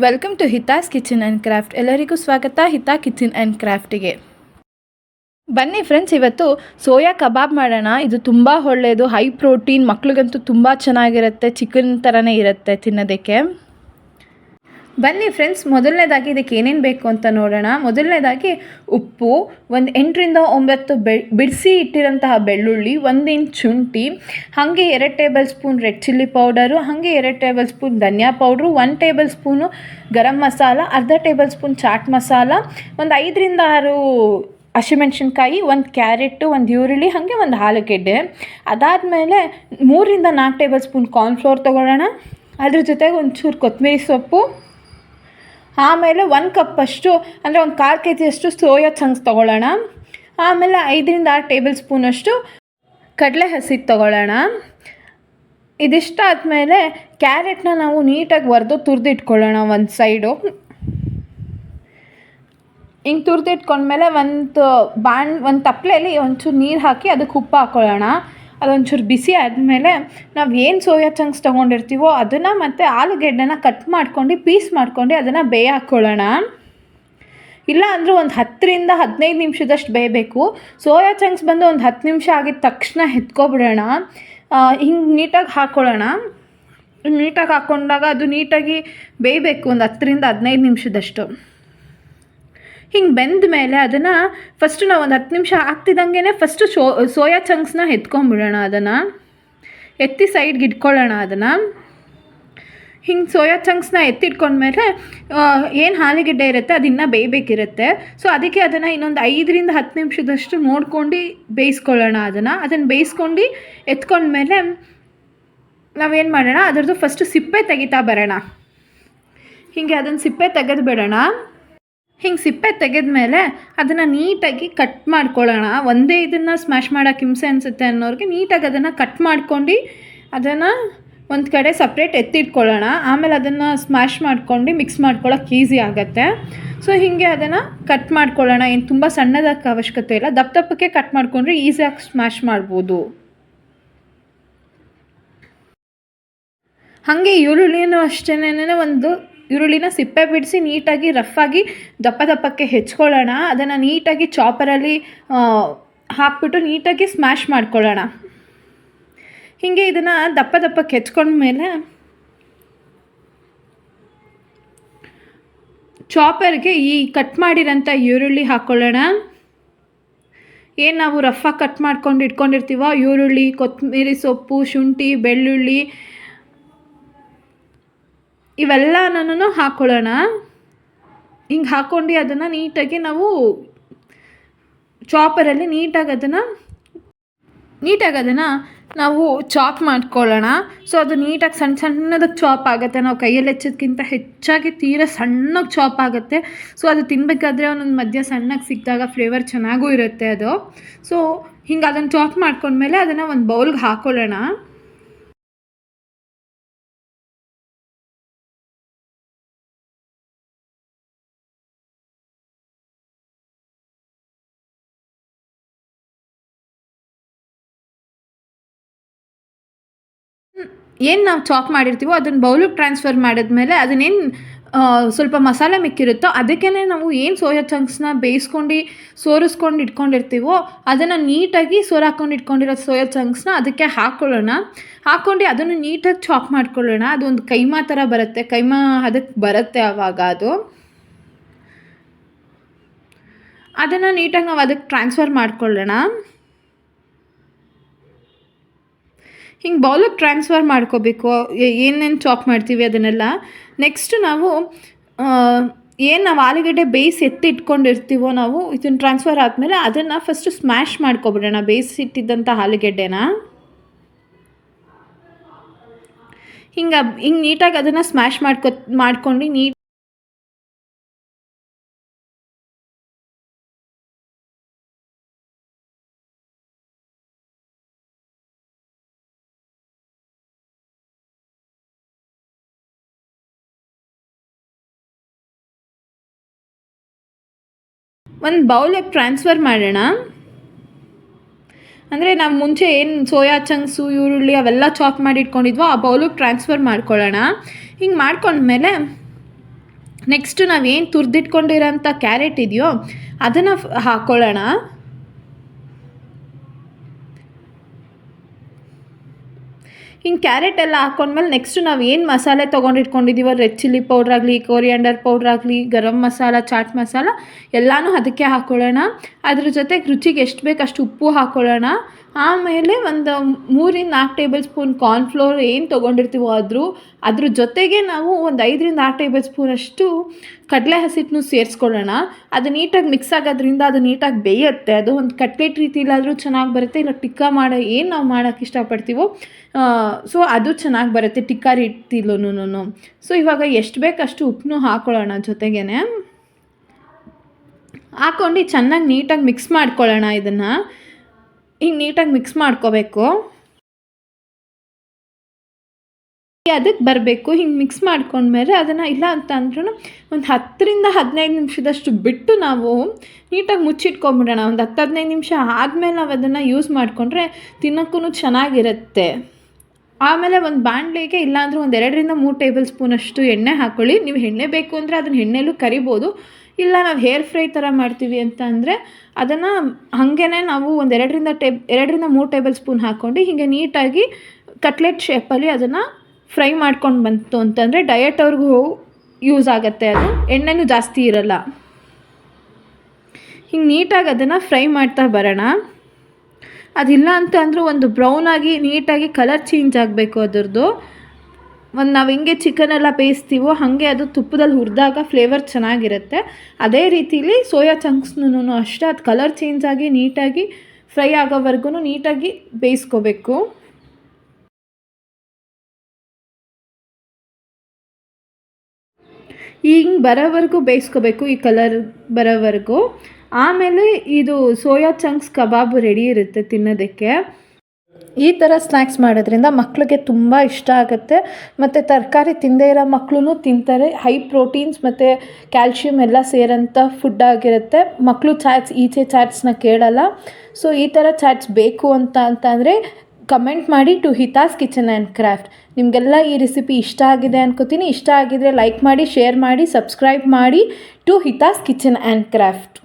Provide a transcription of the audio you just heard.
Welcome to Hita's kitchen and craft. ಎಲ್ಲರಿಗೂ ಸ್ವಾಗತ ಹಿತಾ kitchen and ಕ್ರಾಫ್ಟಿಗೆ. ಬನ್ನಿ ಫ್ರೆಂಡ್ಸ್, ಇವತ್ತು ಸೋಯಾ ಕಬಾಬ್ ಮಾಡೋಣ. ಇದು ತುಂಬ ಒಳ್ಳೆಯದು, ಹೈ ಪ್ರೋಟೀನ್, ಮಕ್ಳಿಗಂತೂ ತುಂಬ ಚೆನ್ನಾಗಿರುತ್ತೆ, ಚಿಕನ್ ಥರನೇ ಇರುತ್ತೆ ತಿನ್ನೋದಕ್ಕೆ. ಬನ್ನಿ ಫ್ರೆಂಡ್ಸ್, ಮೊದಲನೇದಾಗಿ ಇದಕ್ಕೆ ಏನೇನು ಬೇಕು ಅಂತ ನೋಡೋಣ. ಮೊದಲನೇದಾಗಿ ಉಪ್ಪು, ಒಂದು 8ರಿಂದ 9 ಬಿಡಿಸಿ ಇಟ್ಟಿರೋಂತಹ ಬೆಳ್ಳುಳ್ಳಿ, 1 ಇಂಚ್ ಶುಂಠಿ, ಹಾಗೆ 2 table spoon red chilli powder, ಹಾಗೆ 2 ಟೇಬಲ್ ಸ್ಪೂನ್ ಧನಿಯಾ powder, 1 table spoon garam masala, ಅರ್ಧ ಟೇಬಲ್ ಸ್ಪೂನ್ ಚಾಟ್ ಮಸಾಲ, ಒಂದು 5ರಿಂದ 6 ಹಸಿಮೆಣ್ಸಿನ್ಕಾಯಿ, 1 ಕ್ಯಾರೆಟು, 1 ಈರುಳ್ಳಿ, ಹಾಗೆ 1 ಆಲೂಗೆಡ್ಡೆ. ಅದಾದಮೇಲೆ 3ರಿಂದ 4 ಟೇಬಲ್ ಸ್ಪೂನ್ ಕಾರ್ನ್ಫ್ಲೋರ್ ತೊಗೊಳ್ಳೋಣ. ಅದ್ರ ಜೊತೆಗೆ ಒಂಚೂರು ಕೊತ್ತಂಬರಿ ಸೊಪ್ಪು, ಆಮೇಲೆ 1 ಕಪ್ಪಷ್ಟು ಅಂದರೆ ಒಂದು 1/4 kg ಸೋಯಾ ಚಂಕ್ಸ್ ತೊಗೊಳ್ಳೋಣ. ಆಮೇಲೆ 5ರಿಂದ 6 ಟೇಬಲ್ ಸ್ಪೂನಷ್ಟು ಕಡಲೆ ಹಸಿಟ್ಟು ತೊಗೊಳ್ಳೋಣ. ಇದಿಷ್ಟಾದಮೇಲೆ ಕ್ಯಾರೆಟ್ನ ನಾವು ನೀಟಾಗಿ ತುರಿದಿಟ್ಕೊಳ್ಳೋಣ ಒಂದು ಸೈಡು. ಹಿಂಗೆ ತುರಿದಿಟ್ಕೊಂಡ್ಮೇಲೆ ಒಂದು ತಪ್ಪಲೆಯಲ್ಲಿ ಒಂಚೂರು ನೀರು ಹಾಕಿ ಅದಕ್ಕೆ ಉಪ್ಪು ಹಾಕ್ಕೊಳ್ಳೋಣ. ಅದೊಂಚೂರು ಬಿಸಿ ಆದಮೇಲೆ ನಾವು ಏನು ಸೋಯಾ ಚಂಕ್ಸ್ ತೊಗೊಂಡಿರ್ತೀವೋ ಅದನ್ನು ಮತ್ತು ಆಲೂಗೆಡ್ಡೆನ ಕಟ್ ಮಾಡ್ಕೊಂಡು ಪೀಸ್ ಮಾಡ್ಕೊಂಡು ಅದನ್ನು ಹಾಕ್ಕೊಳ್ಳೋಣ. ಇಲ್ಲ ಅಂದರೂ ಒಂದು 10ರಿಂದ 15 ನಿಮಿಷದಷ್ಟು ಬೇಯಬೇಕು. ಸೋಯಾ ಚಂಕ್ಸ್ ಬಂದು ಒಂದು 10 ನಿಮಿಷ ಆಗಿದ ತಕ್ಷಣ ಎತ್ಕೊಬಿಡೋಣ. ಹಿಂಗೆ ನೀಟಾಗಿ ಹಾಕ್ಕೊಳ್ಳೋಣ. ನೀಟಾಗಿ ಹಾಕ್ಕೊಂಡಾಗ ಅದು ನೀಟಾಗಿ ಬೇಯಬೇಕು ಒಂದು 10ರಿಂದ 15 ನಿಮಿಷದಷ್ಟು. ಹಿಂಗೆ ಬೆಂದ ಮೇಲೆ ಅದನ್ನು ಫಸ್ಟು ನಾವು ಒಂದು 10 ನಿಮಿಷ ಆಗ್ತಿದ್ದಂಗೆ ಫಸ್ಟು ಸೋಯಾ ಚಂಕ್ಸ್ನ ಎತ್ಕೊಂಡ್ಬಿಡೋಣ. ಅದನ್ನು ಎತ್ತಿ ಸೈಡ್ಗೆ ಇಟ್ಕೊಳ್ಳೋಣ. ಅದನ್ನು ಹಿಂಗೆ ಸೋಯಾ ಚಂಕ್ಸ್ನ ಎತ್ತಿಟ್ಕೊಂಡ್ಮೇಲೆ ಏನು ಆಲೂಗೆಡ್ಡೆ ಇರುತ್ತೆ ಅದು ಇನ್ನೂ ಬೇಯಬೇಕಿರುತ್ತೆ. ಸೊ ಅದಕ್ಕೆ ಅದನ್ನು ಇನ್ನೊಂದು 5ರಿಂದ 10 ನಿಮಿಷದಷ್ಟು ನೋಡ್ಕೊಂಡು ಬೇಯಿಸ್ಕೊಳ್ಳೋಣ. ಅದನ್ನು ಬೇಯಿಸ್ಕೊಂಡು ಎತ್ಕೊಂಡ್ಮೇಲೆ ನಾವೇನು ಮಾಡೋಣ, ಅದರದ್ದು ಫಸ್ಟು ಸಿಪ್ಪೆ ತೆಗಿತಾ ಬರೋಣ. ಹೀಗೆ ಅದನ್ನು ಸಿಪ್ಪೆ ತೆಗೆದು ಬಿಡೋಣ. ಹಿಂಗೆ ಸಿಪ್ಪೆ ತೆಗೆದ್ಮೇಲೆ ಅದನ್ನು ನೀಟಾಗಿ ಕಟ್ ಮಾಡ್ಕೊಳ್ಳೋಣ. ಒಂದೇ ಇದನ್ನು ಸ್ಮ್ಯಾಶ್ ಮಾಡೋಕ್ಕೆ ಹಿಂಸೆ ಅನಿಸುತ್ತೆ ಅನ್ನೋರಿಗೆ ನೀಟಾಗಿ ಅದನ್ನು ಕಟ್ ಮಾಡ್ಕೊಂಡು ಅದನ್ನು ಒಂದು ಕಡೆ ಸಪ್ರೇಟ್ ಎತ್ತಿಟ್ಕೊಳ್ಳೋಣ. ಆಮೇಲೆ ಅದನ್ನು ಸ್ಮ್ಯಾಶ್ ಮಾಡ್ಕೊಂಡು ಮಿಕ್ಸ್ ಮಾಡ್ಕೊಳ್ಳೋಕೆ ಈಸಿ ಆಗುತ್ತೆ. ಸೊ ಹೀಗೆ ಅದನ್ನು ಕಟ್ ಮಾಡ್ಕೊಳ್ಳೋಣ. ಏನು ತುಂಬ ಸಣ್ಣದಕ್ಕೆ ಅವಶ್ಯಕತೆ ಇಲ್ಲ, ದಪ್ಪಕ್ಕೆ ಕಟ್ ಮಾಡಿಕೊಂಡ್ರೆ ಈಸಿಯಾಗಿ ಸ್ಮ್ಯಾಶ್ ಮಾಡ್ಬೋದು. ಹಾಗೆ ಈರುಳ್ಳಿನೂ ಅಷ್ಟೇನೆ, ಒಂದು ಈರುಳ್ಳಿನ ಸಿಪ್ಪೆ ಬಿಡಿಸಿ ನೀಟಾಗಿ ರಫಾಗಿ ದಪ್ಪಕ್ಕೆ ಹೆಚ್ಕೊಳ್ಳೋಣ. ಅದನ್ನು ನೀಟಾಗಿ ಚಾಪರಲ್ಲಿ ಹಾಕ್ಬಿಟ್ಟು ನೀಟಾಗಿ ಸ್ಮ್ಯಾಶ್ ಮಾಡ್ಕೊಳ್ಳೋಣ. ಹೀಗೆ ಇದನ್ನು ದಪ್ಪಕ್ಕೆ ಹೆಚ್ಕೊಂಡ್ಮೇಲೆ ಚಾಪರ್ಗೆ ಈ ಕಟ್ ಮಾಡಿರೋಂಥ ಈರುಳ್ಳಿ ಹಾಕ್ಕೊಳ್ಳೋಣ. ಏನು ನಾವು ರಫಾಗಿ ಕಟ್ ಮಾಡ್ಕೊಂಡು ಇಟ್ಕೊಂಡಿರ್ತೀವೋ ಈರುಳ್ಳಿ, ಕೊತ್ತಂಬರಿ ಸೊಪ್ಪು, ಶುಂಠಿ, ಬೆಳ್ಳುಳ್ಳಿ ಇವೆಲ್ಲನೂ ಹಾಕ್ಕೊಳ್ಳೋಣ. ಹಿಂಗೆ ಹಾಕ್ಕೊಂಡು ಅದನ್ನು ನೀಟಾಗಿ ನಾವು ಚಾಪರಲ್ಲಿ ನೀಟಾಗಿ ಅದನ್ನು ನಾವು ಚಾಪ್ ಮಾಡ್ಕೊಳ್ಳೋಣ. ಸೊ ಅದು ನೀಟಾಗಿ ಸಣ್ಣದಕ್ಕೆ ಚಾಪ್ ಆಗುತ್ತೆ. ನಾವು ಕೈಯಲ್ಲಿ ಹೆಚ್ಚೋದಕ್ಕಿಂತ ಹೆಚ್ಚಾಗಿ ತೀರಾ ಸಣ್ಣಗೆ ಚಾಪ್ ಆಗುತ್ತೆ. ಸೊ ಅದು ತಿನ್ನಬೇಕಾದ್ರೆ ಒಂದೊಂದು ಮಧ್ಯ ಸಣ್ಣಗೆ ಸಿಕ್ಕಿದಾಗ ಫ್ಲೇವರ್ ಚೆನ್ನಾಗೂ ಇರುತ್ತೆ ಅದು. ಸೊ ಹಿಂಗೆ ಅದನ್ನು ಚಾಪ್ ಮಾಡ್ಕೊಂಡ್ಮೇಲೆ ಅದನ್ನು ಒಂದು ಬೌಲ್ಗೆ ಹಾಕ್ಕೊಳ್ಳೋಣ. ಏನು ನಾವು ಚಾಪ್ ಮಾಡಿರ್ತೀವೋ ಅದನ್ನು ಬೌಲಿಗೆ ಟ್ರಾನ್ಸ್ಫರ್ ಮಾಡಿದ್ಮೇಲೆ ಅದನ್ನೇನು ಸ್ವಲ್ಪ ಮಸಾಲೆ ಮಿಕ್ಕಿರುತ್ತೋ ಅದಕ್ಕೇ ನಾವು ಏನು ಸೋಯಾ ಚಂಕ್ಸ್ನ ಬೇಯಿಸ್ಕೊಂಡು ಸೋರಿಸ್ಕೊಂಡು ಇಟ್ಕೊಂಡಿರ್ತೀವೋ ಅದನ್ನು ನೀಟಾಗಿ ಹಾಕ್ಕೊಂಡು ಇಟ್ಕೊಂಡಿರೋ ಸೋಯಾ ಚಂಕ್ಸ್ನ ಅದಕ್ಕೆ ಹಾಕ್ಕೊಳ್ಳೋಣ. ಹಾಕ್ಕೊಂಡು ಅದನ್ನು ನೀಟಾಗಿ ಚಾಪ್ ಮಾಡ್ಕೊಳ್ಳೋಣ. ಅದೊಂದು ಕೈಮಾ ಥರ ಬರುತ್ತೆ, ಕೈಮಾ ಅದಕ್ಕೆ ಬರುತ್ತೆ ಆವಾಗ ಅದನ್ನು ನೀಟಾಗಿ ನಾವು ಅದಕ್ಕೆ ಟ್ರಾನ್ಸ್ಫರ್ ಮಾಡ್ಕೊಳ್ಳೋಣ. ಹಿಂಗೆ ಬೌಲಿಗೆ ಟ್ರಾನ್ಸ್ಫರ್ ಮಾಡ್ಕೋಬೇಕು ಏನೇನು ಚಾಪ್ ಮಾಡ್ತೀವಿ ಅದನ್ನೆಲ್ಲ. ನೆಕ್ಸ್ಟ್ ನಾವು ನಾವು ಆಲೂಗಡ್ಡೆ ಬೇಯಿಸಿ ಎತ್ತಿಟ್ಕೊಂಡಿರ್ತೀವೋ ನಾವು ಇದನ್ನು ಟ್ರಾನ್ಸ್ಫರ್ ಆದಮೇಲೆ ಅದನ್ನು ಫಸ್ಟು ಸ್ಮ್ಯಾಶ್ ಮಾಡ್ಕೊಬಿಡೋಣ. ಬೇಯಿಸಿಟ್ಟಿದ್ದಂಥ ಆಲೂಗಡ್ಡೆನ ಹಿಂಗೆ ನೀಟಾಗಿ ಅದನ್ನು ಸ್ಮ್ಯಾಶ್ ಮಾಡ್ಕೊಂಡು ಒಂದು ಬೌಲಿಗೆ ಟ್ರಾನ್ಸ್ಫರ್ ಮಾಡೋಣ. ಅಂದರೆ ನಾವು ಮುಂಚೆ ಏನು ಸೋಯಾ ಚಂಕ್ಸು, ಈರುಳ್ಳಿ ಅವೆಲ್ಲ ಚಾಪ್ ಮಾಡಿ ಇಟ್ಕೊಂಡಿದ್ವೋ ಆ ಬೌಲಿಗೆ ಟ್ರಾನ್ಸ್ಫರ್ ಮಾಡ್ಕೊಳ್ಳೋಣ. ಹಿಂಗೆ ಮಾಡ್ಕೊಂಡ್ಮೇಲೆ ನೆಕ್ಸ್ಟು ನಾವೇನು ತುರಿದಿಟ್ಕೊಂಡಿರೋಂಥ ಕ್ಯಾರೆಟ್ ಇದೆಯೋ ಅದನ್ನು ಹಾಕ್ಕೊಳ್ಳೋಣ. ಹಿಂಗೆ ಕ್ಯಾರೆಟ್ ಎಲ್ಲ ಹಾಕ್ಕೊಂಡ್ಮೇಲೆ ನೆಕ್ಸ್ಟು ನಾವು ಏನು ಮಸಾಲೆ ತೊಗೊಂಡಿಟ್ಕೊಂಡಿದ್ದೀವೋ red chilli ಪೌಡ್ರಾಗಲಿ, coriander ಪೌಡ್ರಾಗಲಿ, garam masala, chat masala ಎಲ್ಲನೂ ಅದಕ್ಕೆ ಹಾಕ್ಕೊಳ್ಳೋಣ. ಅದ್ರ ಜೊತೆಗೆ ರುಚಿಗೆ ಎಷ್ಟು ಬೇಕು ಅಷ್ಟು ಉಪ್ಪು ಹಾಕ್ಕೊಳ್ಳೋಣ. ಆಮೇಲೆ ಒಂದು 3-4 ಟೇಬಲ್ ಸ್ಪೂನ್ ಕಾರ್ನ್ಫ್ಲೋರ್ ಏನು ತೊಗೊಂಡಿರ್ತೀವೋ ಅದ್ರ ಜೊತೆಗೆ ನಾವು ಒಂದು 5-6 ಟೇಬಲ್ ಸ್ಪೂನಷ್ಟು ಕಡಲೆ ಹಸಿಟ್ಟನ್ನು ಸೇರಿಸ್ಕೊಳ್ಳೋಣ. ಅದು ನೀಟಾಗಿ ಮಿಕ್ಸ್ ಆಗೋದ್ರಿಂದ ಅದು ನೀಟಾಗಿ ಬೇಯುತ್ತೆ. ಅದು ಒಂದು ಕಟ್ಲೆಟ್ ರೀತಿಲಾದರೂ ಚೆನ್ನಾಗಿ ಬರುತ್ತೆ, ಇಲ್ಲ ಟಿಕ್ಕಾ ಏನು ನಾವು ಮಾಡೋಕ್ಕೆ ಇಷ್ಟಪಡ್ತೀವೋ ಸೊ ಅದು ಚೆನ್ನಾಗಿ ಬರುತ್ತೆ ಟಿಕ್ಕಾ ರೀತಿಲೂ. ಸೊ ಇವಾಗ ಎಷ್ಟು ಬೇಕಷ್ಟು ಉಪ್ಪನ್ನು ಹಾಕ್ಕೊಳ್ಳೋಣ. ಜೊತೆಗೇ ಹಾಕ್ಕೊಂಡು ಚೆನ್ನಾಗಿ ನೀಟಾಗಿ ಮಿಕ್ಸ್ ಮಾಡ್ಕೊಳ್ಳೋಣ. ಇದನ್ನು ಹಿಂಗೆ ನೀಟಾಗಿ ಮಿಕ್ಸ್ ಮಾಡ್ಕೋಬೇಕು. ಅದಕ್ಕೆ ಬರಬೇಕು. ಹಿಂಗೆ ಮಿಕ್ಸ್ ಮಾಡ್ಕೊಂಡ್ಮೇಲೆ ಅದನ್ನು ಇಲ್ಲ ಅಂತ ಅಂದ್ರೂ ಒಂದು 10-15 ನಿಮಿಷದಷ್ಟು ಬಿಟ್ಟು ನಾವು ನೀಟಾಗಿ ಮುಚ್ಚಿಟ್ಕೊಂಬಿಡೋಣ. ಒಂದು 10-15 ನಿಮಿಷ ಆದಮೇಲೆ ನಾವು ಅದನ್ನು ಯೂಸ್ ಮಾಡಿಕೊಂಡ್ರೆ ತಿನ್ನೋಕ್ಕೂ ಚೆನ್ನಾಗಿರುತ್ತೆ. ಆಮೇಲೆ ಒಂದು ಬಾಣಲೆಗೆ ಇಲ್ಲಾಂದರೆ ಒಂದು 2-3 ಟೇಬಲ್ ಸ್ಪೂನಷ್ಟು ಎಣ್ಣೆ ಹಾಕ್ಕೊಳ್ಳಿ. ನೀವು ಎಣ್ಣೆ ಬೇಕು ಅಂದರೆ ಅದನ್ನು ಎಣ್ಣೆಲೂ ಕರಿಬೋದು. ಇಲ್ಲ ನಾವು ಹೇರ್ ಫ್ರೈ ಥರ ಮಾಡ್ತೀವಿ ಅಂತ ಅಂದರೆ ಅದನ್ನು ಹಾಗೇ ನಾವು ಒಂದು 2-3 ಟೇಬಲ್ ಸ್ಪೂನ್ ಹಾಕ್ಕೊಂಡು ಹೀಗೆ ನೀಟಾಗಿ ಕಟ್ಲೆಟ್ ಶೇಪಲ್ಲಿ ಅದನ್ನು ಫ್ರೈ ಮಾಡ್ಕೊಂಡು ಬಂತು ಅಂತಂದರೆ ಡಯಟ್ ಅವ್ರಿಗೂ ಯೂಸ್ ಆಗುತ್ತೆ. ಅದು ಎಣ್ಣೆನೂ ಜಾಸ್ತಿ ಇರಲ್ಲ. ಹಿಂಗೆ ನೀಟಾಗಿ ಅದನ್ನು ಫ್ರೈ ಮಾಡ್ತಾ ಬರೋಣ. ಅದಿಲ್ಲ ಅಂತ ಅಂದರೂ ಒಂದು ಬ್ರೌನಾಗಿ ನೀಟಾಗಿ ಕಲರ್ ಚೇಂಜ್ ಆಗಬೇಕು ಅದರದ್ದು. ಒಂದು ನಾವು ಹೆಂಗೆ ಚಿಕನೆಲ್ಲ ಬೇಯಿಸ್ತೀವೋ ಹಾಗೆ ಅದು ತುಪ್ಪದಲ್ಲಿ ಹುರಿದಾಗ ಫ್ಲೇವರ್ ಚೆನ್ನಾಗಿರುತ್ತೆ. ಅದೇ ರೀತಿಲಿ ಸೋಯಾ ಚಂಕ್ಸ್ನೂ ಅಷ್ಟೇ ಅದು ಕಲರ್ ಚೇಂಜ್ ಆಗಿ ನೀಟಾಗಿ ಫ್ರೈ ಆಗೋವರೆಗೂ ನೀಟಾಗಿ ಬೇಯಿಸ್ಕೋಬೇಕು. ಹಿಂಗೆ ಬರೋವರೆಗೂ ಬೇಯಿಸ್ಕೋಬೇಕು, ಈ ಕಲರ್ ಬರೋವರೆಗೂ. ಆಮೇಲೆ ಇದು ಸೋಯಾ ಚಂಕ್ಸ್ ಕಬಾಬು ರೆಡಿ ಇರುತ್ತೆ ತಿನ್ನೋದಕ್ಕೆ. ಈ ಥರ ಸ್ನ್ಯಾಕ್ಸ್ ಮಾಡೋದ್ರಿಂದ ಮಕ್ಕಳಿಗೆ ತುಂಬ ಇಷ್ಟ ಆಗುತ್ತೆ. ಮತ್ತು ತರಕಾರಿ ತಿನ್ನದೇ ಇರೋ ಮಕ್ಕಳು ತಿಂತಾರೆ. ಹೈ ಪ್ರೋಟೀನ್ಸ್ ಮತ್ತು ಕ್ಯಾಲ್ಶಿಯಮ್ ಎಲ್ಲ ಸೇರೋಂಥ ಫುಡ್ ಆಗಿರುತ್ತೆ. ಮಕ್ಕಳು ಈಚೆ ಚಾಟ್ಸ್ನ ಕೇಳಲ್ಲ. ಸೊ ಈ ಥರ ಚಾಟ್ಸ್ ಬೇಕು ಅಂತಂದರೆ ಕಮೆಂಟ್ ಮಾಡಿ to Hita's kitchen and craft. ನಿಮಗೆಲ್ಲ ಈ ರೆಸಿಪಿ ಇಷ್ಟ ಆಗಿದೆ ಅನ್ಕೋತೀನಿ. ಇಷ್ಟ ಆಗಿದರೆ ಲೈಕ್ ಮಾಡಿ, ಶೇರ್ ಮಾಡಿ, ಸಬ್ಸ್ಕ್ರೈಬ್ ಮಾಡಿ to Hita's kitchen and craft.